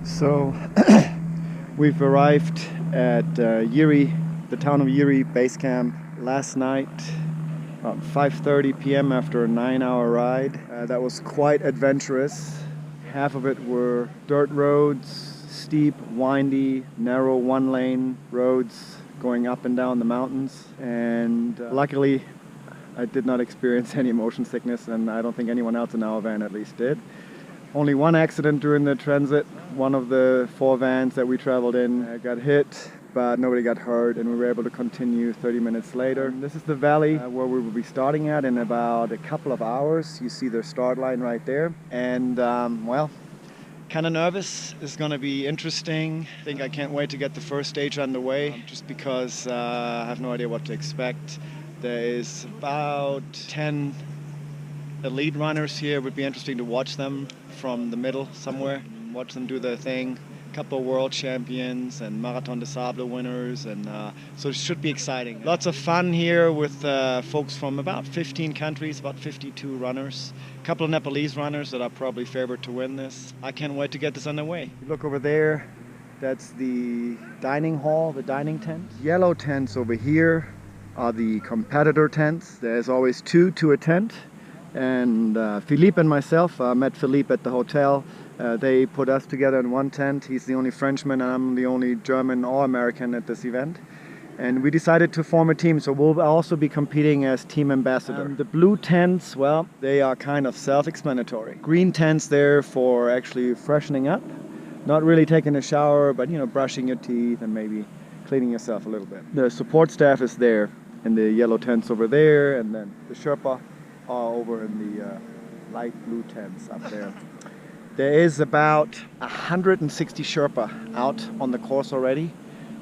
So we've arrived at Jiri, the town of Jiri base camp last night about 5:30 p.m. after a 9-hour ride. That was quite adventurous. Half of it were dirt roads, steep, windy, narrow one-lane roads going up and down the mountains. And luckily I did not experience any motion sickness, and I don't think anyone else in our van at least did. Only one accident during the transit. One of the 4 vans that we traveled in got hit, but nobody got hurt, and we were able to continue 30 minutes later. This is the valley where we will be starting at in about a couple of hours. You see the start line right there. And well, kind of nervous. It's going to be interesting. I think I can't wait to get the first stage underway, just because I have no idea what to expect. There is about 10 elite runners here. It would be interesting to watch them from the middle somewhere, watch them do their thing. A couple of world champions and Marathon des Sables winners, and so it should be exciting. Lots of fun here with folks from about 15 countries, about 52 runners. A couple of Nepalese runners that are probably favored to win this. I can't wait to get this underway. You look over there, that's the dining hall, the dining tent. Yellow tents over here are the competitor tents. There's always 2 to a tent. And Philippe and myself, I met Philippe at the hotel. They put us together in one tent. He's the only Frenchman and I'm the only German or American at this event. And we decided to form a team, so we'll also be competing as team ambassador. The blue tents, well, they are kind of self-explanatory. Green tents there for actually freshening up. Not really taking a shower, but brushing your teeth and maybe cleaning yourself a little bit. The support staff is there in the yellow tents over there, and then the Sherpa are over in the light blue tents up there. There is about 160 Sherpa out on the course already,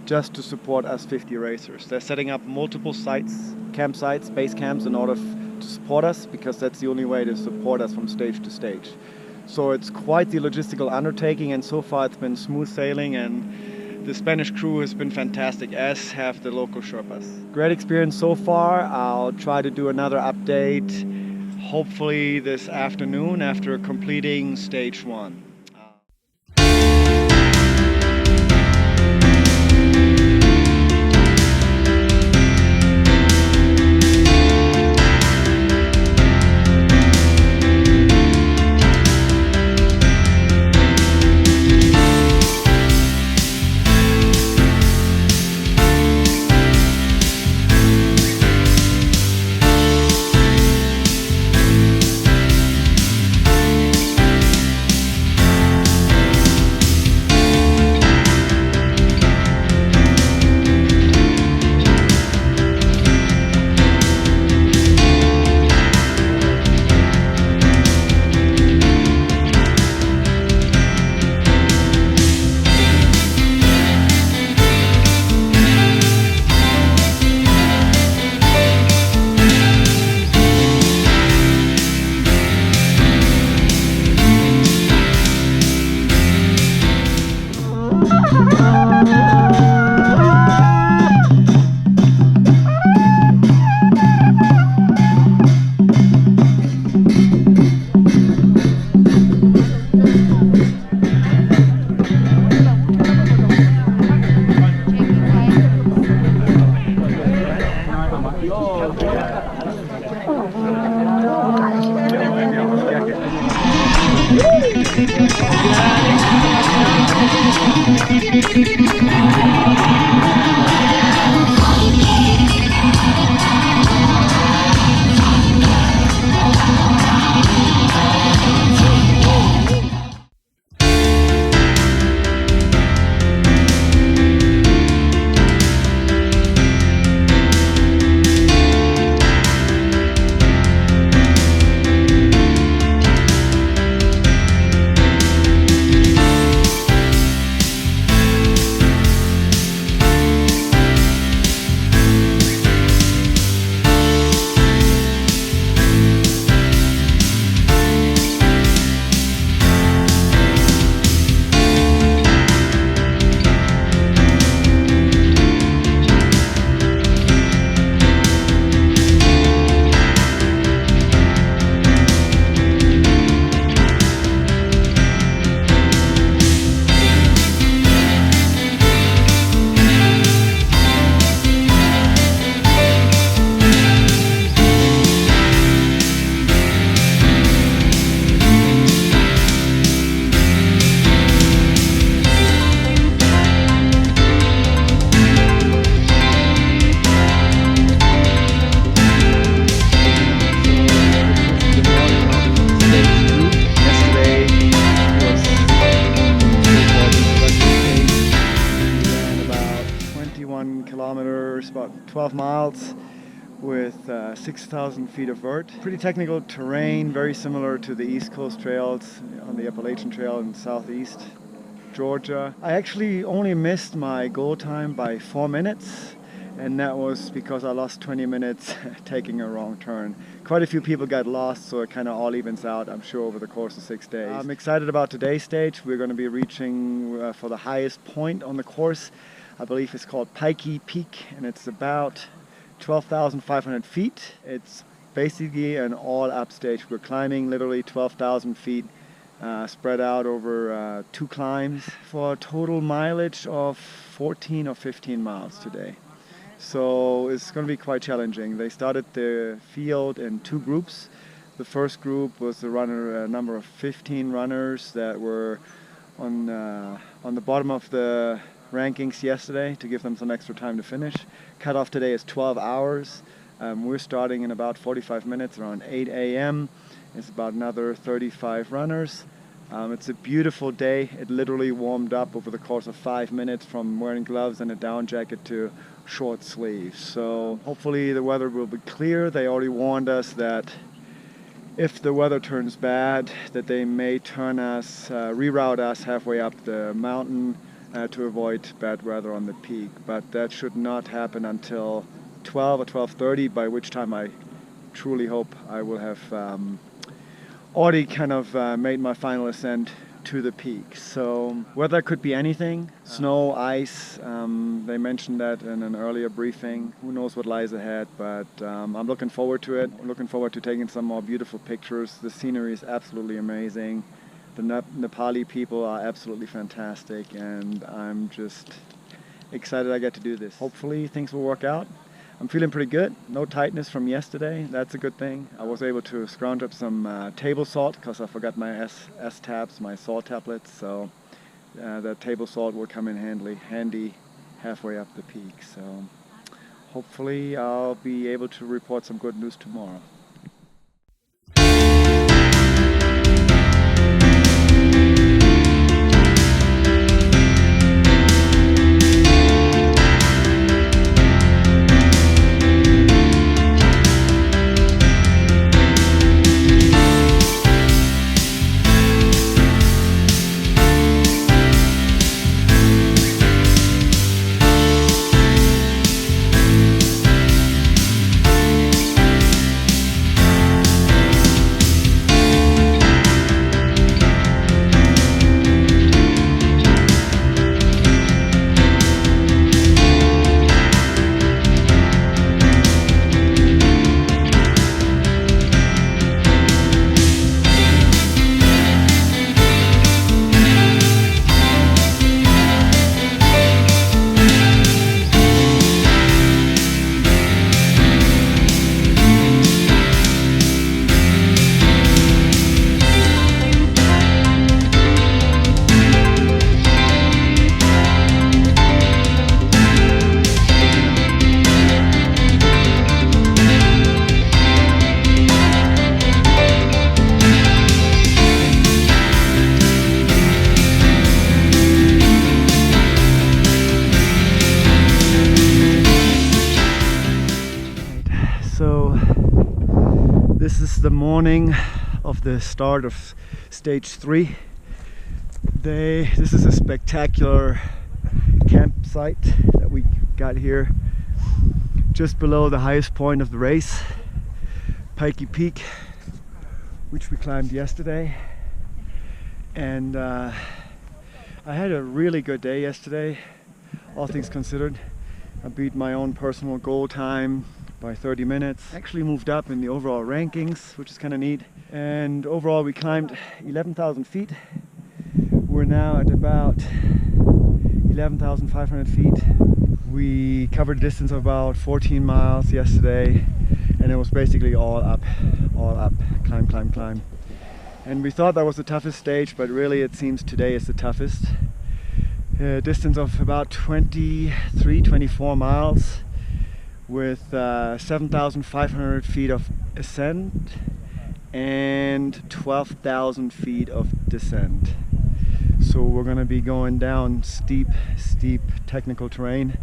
just to support us 50 racers. They're setting up multiple sites, campsites, base camps in order to support us, because that's the only way to support us from stage to stage. So it's quite the logistical undertaking, and so far it's been smooth sailing, and the Spanish crew has been fantastic, as have the local Sherpas. Great experience so far. I'll try to do another update hopefully this afternoon after completing stage 1. kilometers, about 12 miles with 6,000 feet of vert. Pretty technical terrain, very similar to the East Coast trails on the Appalachian Trail in southeast Georgia. I actually only missed my goal time by 4 minutes, and that was because I lost 20 minutes taking a wrong turn. Quite a few people got lost, so it kind of all evens out, I'm sure, over the course of 6 days. I'm excited about today's stage. We're going to be reaching for the highest point on the course. I believe it's called Pikey Peak, and it's about 12,500 feet. It's basically an all-up stage. We're climbing literally 12,000 feet spread out over 2 climbs for a total mileage of 14 or 15 miles today. So it's going to be quite challenging. They started the field in 2 groups. The first group was a number of 15 runners that were on the bottom of the rankings yesterday to give them some extra time to finish. Cutoff today is 12 hours. We're starting in about 45 minutes, around 8 a.m. It's about another 35 runners. It's a beautiful day. It literally warmed up over the course of 5 minutes from wearing gloves and a down jacket to short sleeves. So hopefully the weather will be clear. They already warned us that if the weather turns bad, that they may reroute us halfway up the mountain to avoid bad weather on the peak. But that should not happen until 12 or 12:30, by which time I truly hope I will have already kind of made my final ascent to the peak. So weather could be anything: snow, ice. They mentioned that in an earlier briefing. Who knows what lies ahead, but I'm looking forward to it. I'm looking forward to taking some more beautiful pictures. The scenery is absolutely amazing. The Nepali people are absolutely fantastic, and I'm just excited I get to do this. Hopefully things will work out. I'm feeling pretty good. No tightness from yesterday. That's a good thing. I was able to scrounge up some table salt because I forgot my S-tabs, my salt tablets. So that table salt will come in handy halfway up the peak. So hopefully I'll be able to report some good news tomorrow. This is the morning of the start of stage 3. This is a spectacular campsite that we got here just below the highest point of the race, Pikey Peak, which we climbed yesterday. And I had a really good day yesterday, all things considered. I beat my own personal goal time by 30 minutes. Actually moved up in the overall rankings, which is kind of neat. And overall we climbed 11,000 feet. We're now at about 11,500 feet. We covered a distance of about 14 miles yesterday, and it was basically all up, climb, climb, climb. And we thought that was the toughest stage, but really it seems today is the toughest. A distance of about 24 miles with 7,500 feet of ascent and 12,000 feet of descent. So we're going to be going down steep technical terrain.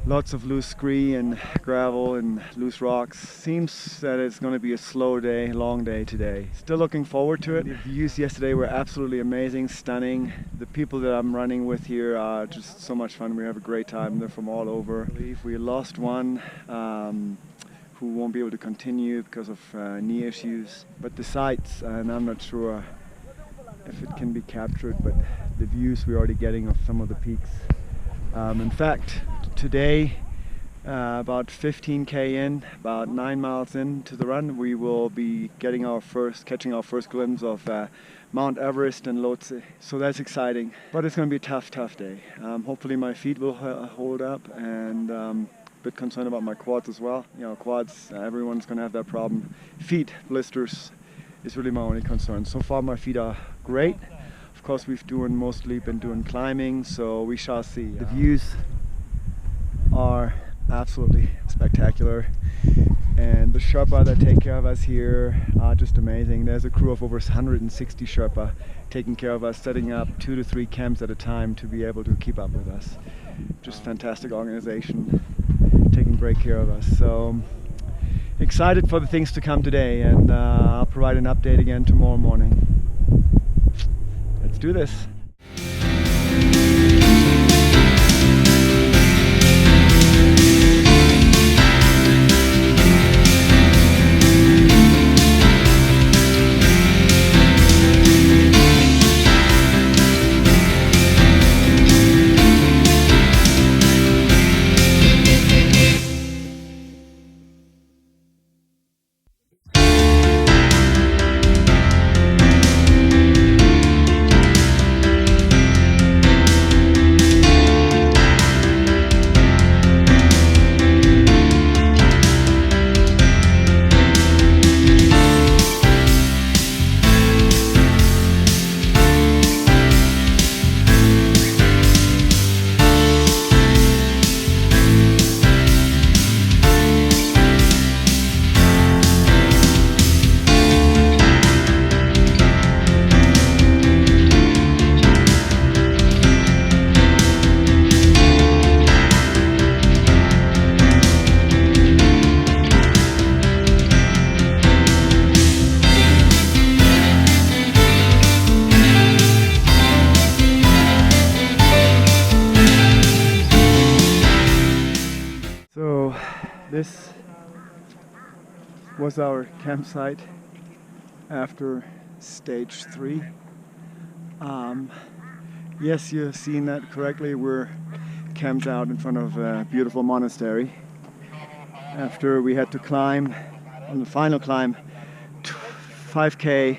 Lots of loose scree and gravel and loose rocks. Seems that it's going to be a slow day, long day today. Still looking forward to it. The views yesterday were absolutely amazing, stunning. The people that I'm running with here are just so much fun. We have a great time. They're from all over. I believe we lost one who won't be able to continue because of knee issues. But the sights, and I'm not sure if it can be captured, but the views we're already getting of some of the peaks. In fact, today, about 15k in, about 9 miles into the run, we will be catching our first glimpse of Mount Everest and Lhotse. So that's exciting, but it's going to be a tough day. Hopefully my feet will hold up, and a bit concerned about my quads as well. You know, quads, everyone's going to have that problem. Feet blisters is really my only concern. So far my feet are great. Of course, we've mostly been doing climbing, so we shall see. The views are absolutely spectacular, and the Sherpa that take care of us here are just amazing. There's a crew of over 160 Sherpa taking care of us, setting up 2 to 3 camps at a time to be able to keep up with us. Just fantastic organization, taking great care of us. So excited for the things to come today, and I'll provide an update again tomorrow morning. Let's do this. This was our campsite after stage 3. Yes, you've seen that correctly. We're camped out in front of a beautiful monastery after we had to climb, on the final climb, 5k,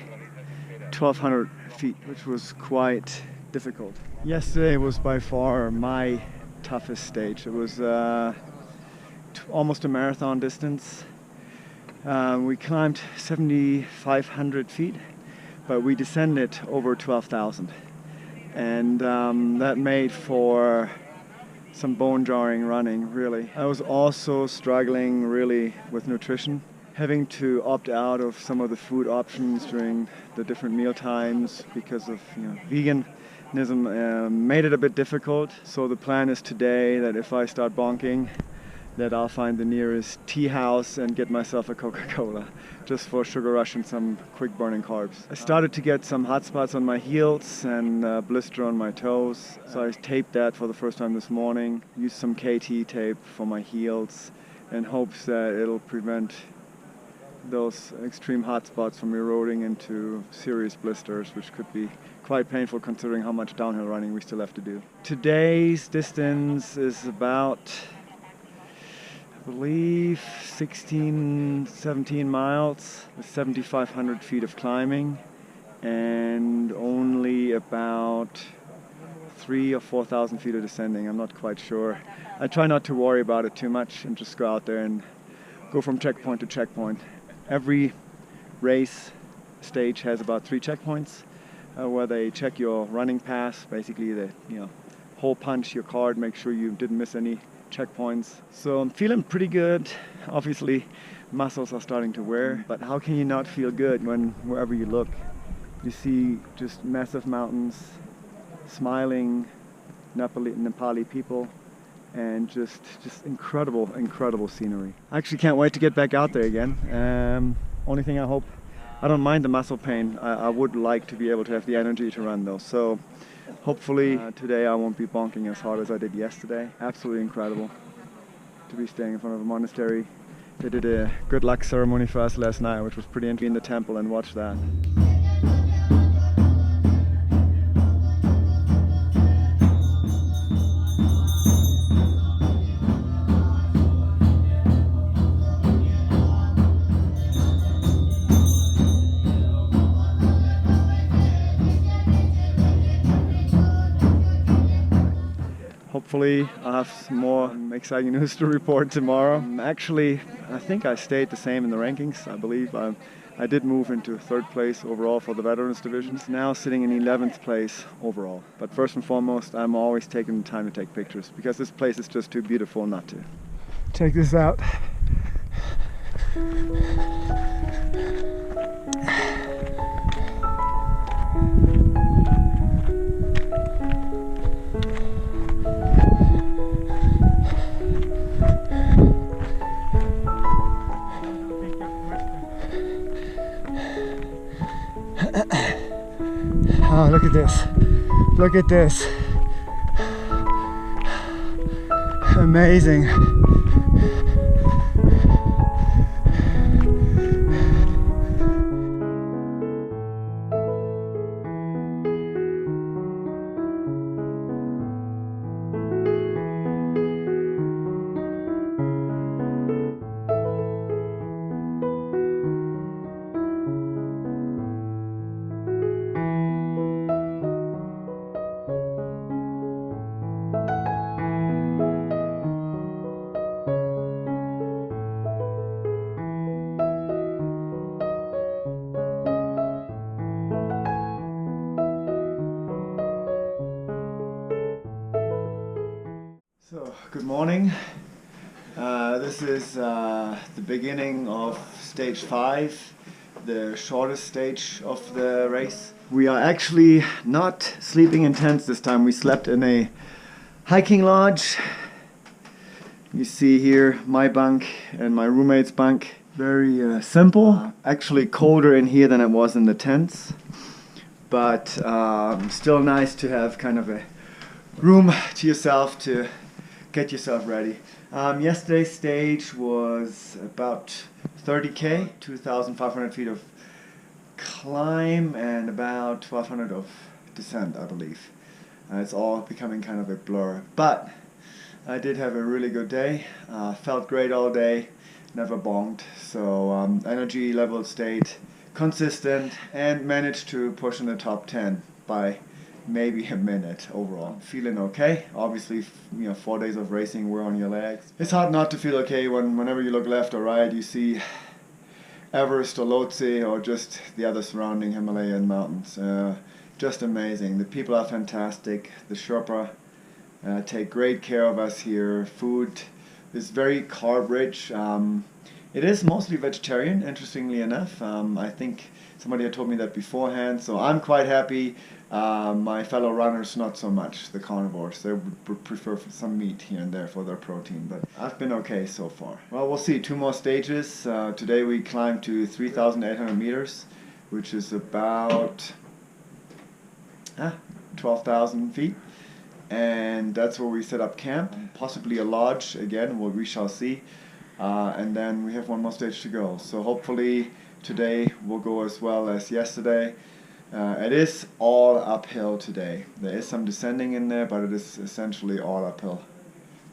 1200 feet, which was quite difficult. Yesterday was by far my toughest stage. It was almost a marathon distance. We climbed 7,500 feet, but we descended over 12,000, and that made for some bone-jarring running, really. I was also struggling really with nutrition, having to opt out of some of the food options during the different meal times because of veganism made it a bit difficult. So the plan is today that if I start bonking, that I'll find the nearest tea house and get myself a Coca-Cola, just for sugar rush and some quick burning carbs. I started to get some hot spots on my heels and blister on my toes, so I taped that for the first time this morning. Used some KT tape for my heels in hopes that it'll prevent those extreme hot spots from eroding into serious blisters, which could be quite painful considering how much downhill running we still have to do. Today's distance is about, I believe, 17 miles with 7,500 feet of climbing and only about 3,000 or 4,000 feet of descending. I'm not quite sure. I try not to worry about it too much and just go out there and go from checkpoint to checkpoint. Every race stage has about 3 checkpoints where they check your running pass, basically the hole punch your card, make sure you didn't miss any checkpoints. So I'm feeling pretty good. Obviously muscles are starting to wear, but how can you not feel good when wherever you look you see just massive mountains, smiling Nepali people, and just incredible scenery. I actually can't wait to get back out there again. Only thing I hope, I don't mind the muscle pain. I would like to be able to have the energy to run though. So hopefully today I won't be bonking as hard as I did yesterday. Absolutely incredible to be staying in front of a monastery. They did a good luck ceremony for us last night, which was pretty interesting, in the temple, and watch that. Hopefully I'll have some more exciting news to report tomorrow. Actually, I think I stayed the same in the rankings. I believe I did move into third place overall for the veterans divisions. Now sitting in 11th place overall. But first and foremost, I'm always taking the time to take pictures because this place is just too beautiful not to. Check this out. Oh, look at this. Look at this. Amazing. So, good morning. This is the beginning of stage 5, the shortest stage of the race. We are actually not sleeping in tents this time. We slept in a hiking lodge. You see here my bunk and my roommate's bunk. Very simple. Actually colder in here than it was in the tents. But still nice to have kind of a room to yourself to get yourself ready. Yesterday's stage was about 30k, 2,500 feet of climb and about 1,200 of descent, I believe. It's all becoming kind of a blur, but I did have a really good day. Felt great all day, never bonked, so energy level stayed consistent and managed to push in the top 10 by maybe a minute overall. Feeling okay. Obviously, 4 days of racing, we're on your legs. It's hard not to feel okay whenever you look left or right, you see Everest or Lhotse or just the other surrounding Himalayan mountains. Just amazing. The people are fantastic. The Sherpa take great care of us here. Food is very carb rich. It is mostly vegetarian, interestingly enough. I think somebody had told me that beforehand, so I'm quite happy. My fellow runners not so much, the carnivores. They would prefer some meat here and there for their protein, but I've been okay so far. Well, we'll see. 2 more stages. Today we climbed to 3,800 meters, which is about 12,000 feet. And that's where we set up camp, possibly a lodge again, we shall see. And then we have 1 more stage to go. So hopefully today will go as well as yesterday. It is all uphill today. There is some descending in there, but it is essentially all uphill,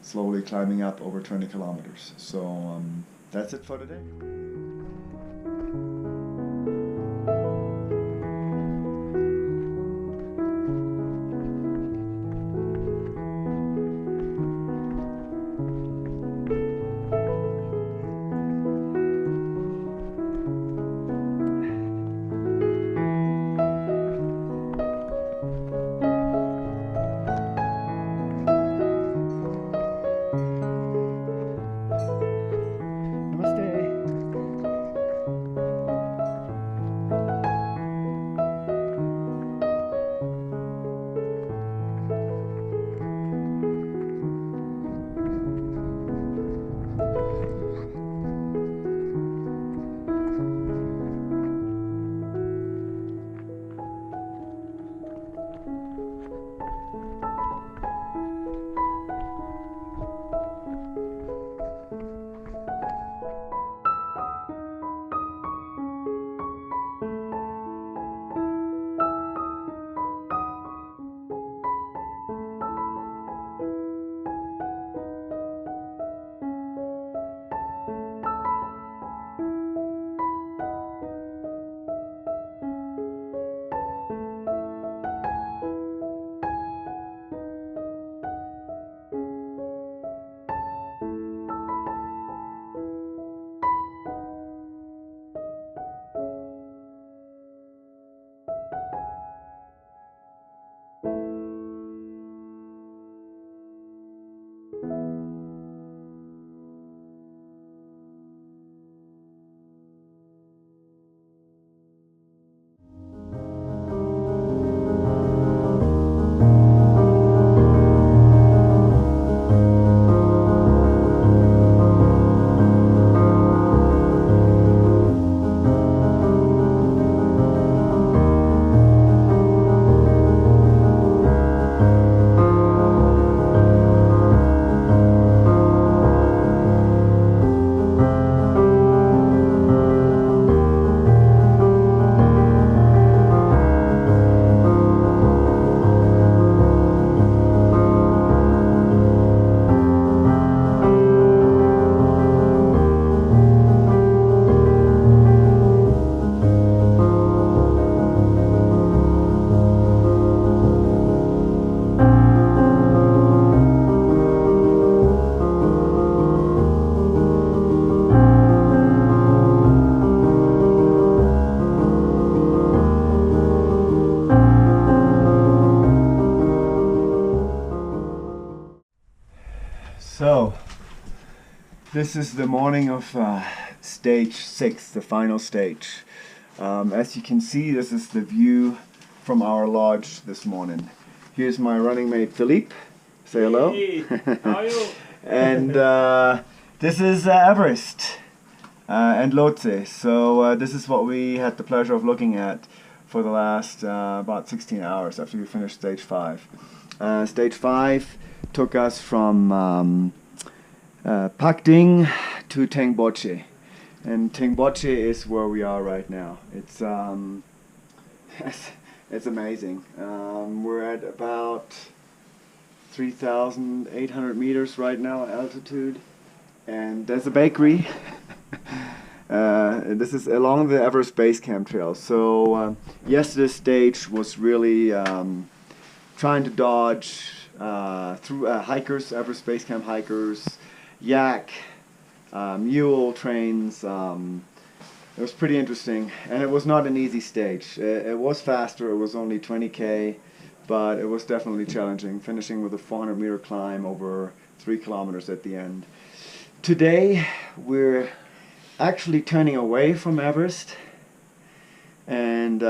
slowly climbing up over 20 kilometers. So that's it for today. So, this is the morning of stage 6, the final stage. As you can see, this is the view from our lodge this morning. Here's my running mate Philippe. Say hello. Hey, how are you? And this is Everest and Lhotse. So this is what we had the pleasure of looking at for the last about 16 hours after we finished stage 5. Stage 5 took us from Pakding to Tengboche, and Tengboche is where we are right now. It's it's amazing. We're at about 3,800 meters right now altitude, and there's a bakery. This is along the Everest Basecamp Trail. So yesterday's stage was really trying to dodge through hikers, Everest Basecamp hikers, yak, mule trains. It was pretty interesting, and it was not an easy stage. It was faster, it was only 20k, but it was definitely challenging, finishing with a 400 meter climb over 3 kilometers at the end. Today we're actually turning away from Everest and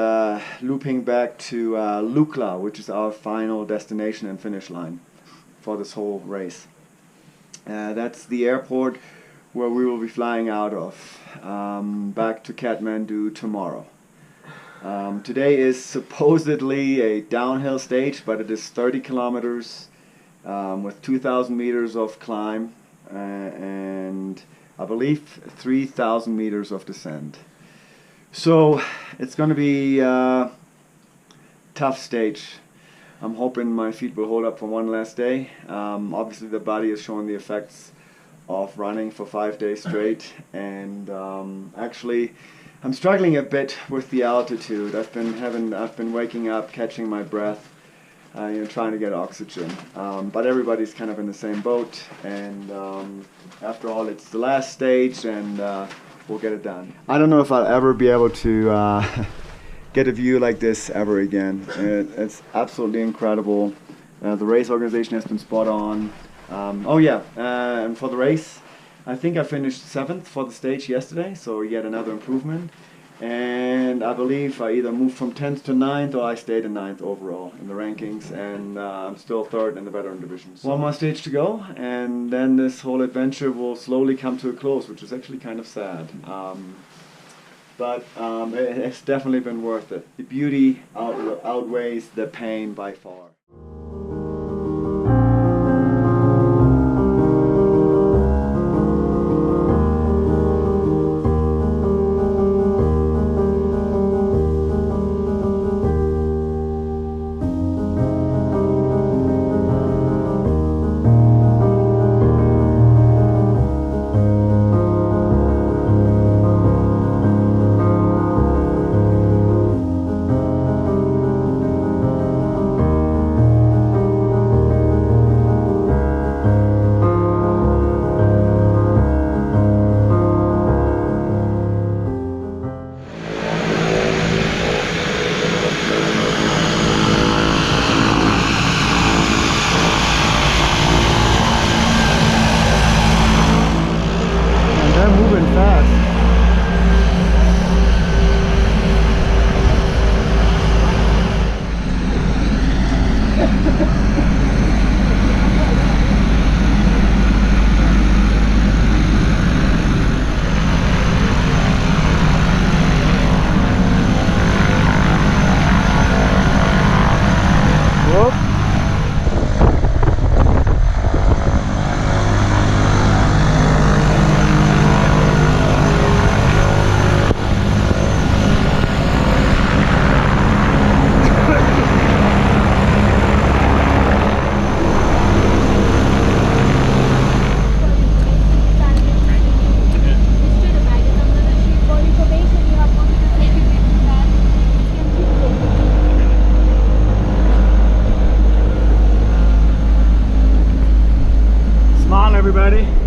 looping back to Lukla, which is our final destination and finish line for this whole race. That's the airport where we will be flying out of, back to Kathmandu tomorrow. Today is supposedly a downhill stage, but it is 30 kilometers with 2,000 meters of climb and I believe 3,000 meters of descent. So it's going to be a tough stage. I'm hoping my feet will hold up for one last day. Obviously the body is showing the effects of running for 5 days straight, and actually I'm struggling a bit with the altitude. I've been waking up, catching my breath, trying to get oxygen. But everybody's kind of in the same boat, and after all, it's the last stage, and we'll get it done. I don't know if I'll ever be able to get a view like this ever again. It's absolutely incredible. The race organization has been spot on. And for the race, I think I finished 7th for the stage yesterday, so yet another improvement. And I believe I either moved from 10th to 9th, or I stayed in 9th overall in the rankings, and I'm still 3rd in the veteran division. So one more stage to go, and then this whole adventure will slowly come to a close, which is actually kind of sad. But it's definitely been worth it. The beauty outweighs the pain by far. Everybody.